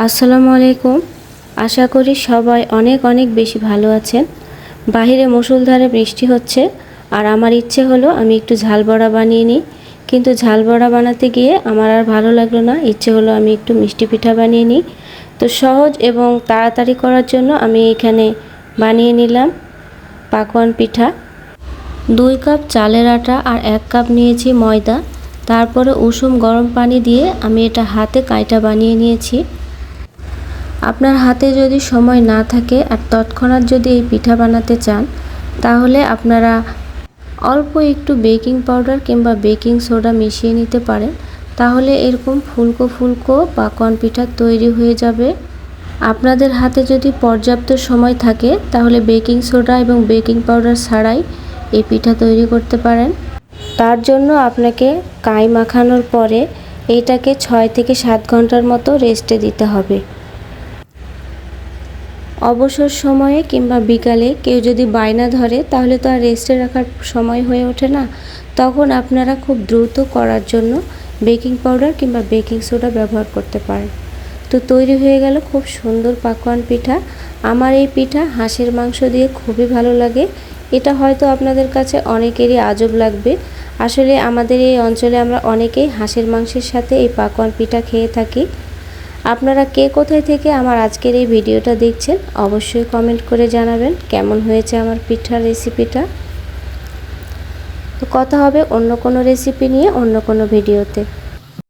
আসসালামু আলাইকুম। আশা করি সবাই অনেক অনেক বেশি ভালো আছেন। বাহিরে মুষলধারে বৃষ্টি হচ্ছে আর আমার ইচ্ছে হলো আমি একটু ঝাল বড়া বানিয়ে নিই, কিন্তু ঝাল বড়া বানাতে গিয়ে আমার আর ভালো লাগলো না। ইচ্ছে হলো আমি একটু মিষ্টি পিঠা বানিয়ে নিই। তো সহজ এবং তাড়াতাড়ি করার জন্য আমি এখানে বানিয়ে নিলাম পাকোয়ান পিঠা। 2 কাপ চালের আটা আর 1 কাপ নিয়েছি ময়দা। তারপরে উষুম গরম পানি দিয়ে আমি এটা হাতে কাইটা বানিয়ে নিয়েছি। আপনার হাতে যদি সময় না থাকে আর তৎক্ষণাৎ যদি এই পিঠা বানাতে চান, তাহলে আপনারা অল্প একটু বেকিং পাউডার কিংবা বেকিং সোডা মিশিয়ে নিতে পারেন। তাহলে এরকম ফুলকো ফুলকো পাকোয়ান পিঠা তৈরি হয়ে যাবে। আপনাদের হাতে যদি পর্যাপ্ত সময় থাকে তাহলে বেকিং সোডা এবং বেকিং পাউডার ছাড়াই এই পিঠা তৈরি করতে পারেন। তার জন্য আপনাকে কাই মাখানোর পরে এইটাকে 6 থেকে 7 ঘন্টার মতো রেস্টে দিতে হবে। অবসর সময়ে কিংবা বিকালে কেউ যদি বায়না ধরে তাহলে তো আর রেস্টে রাখার সময় হয়ে ওঠে না। তখন আপনারা খুব দ্রুত করার জন্য বেকিং পাউডার কিংবা বেকিং সোডা ব্যবহার করতে পারেন। তো তৈরি হয়ে গেল খুব সুন্দর পাকোয়ান পিঠা। আমার এই পিঠা হাঁসের মাংস দিয়ে খুবই ভালো লাগে। এটা হয়তো আপনাদের কাছে অনেকেরই আজব লাগবে। আসলে আমাদের এই অঞ্চলে আমরা অনেকেই হাঁসের মাংসের সাথে এই পাকোয়ান পিঠা খেয়ে থাকি। আপনারা কে কোথায় থেকে আমার আজকের এই ভিডিওটা দেখছেন অবশ্যই কমেন্ট করে জানাবেন কেমন হয়েছে আমার পিঠার রেসিপিটা। তো কথা হবে অন্য কোনো রেসিপি নিয়ে অন্য কোনো ভিডিওতে।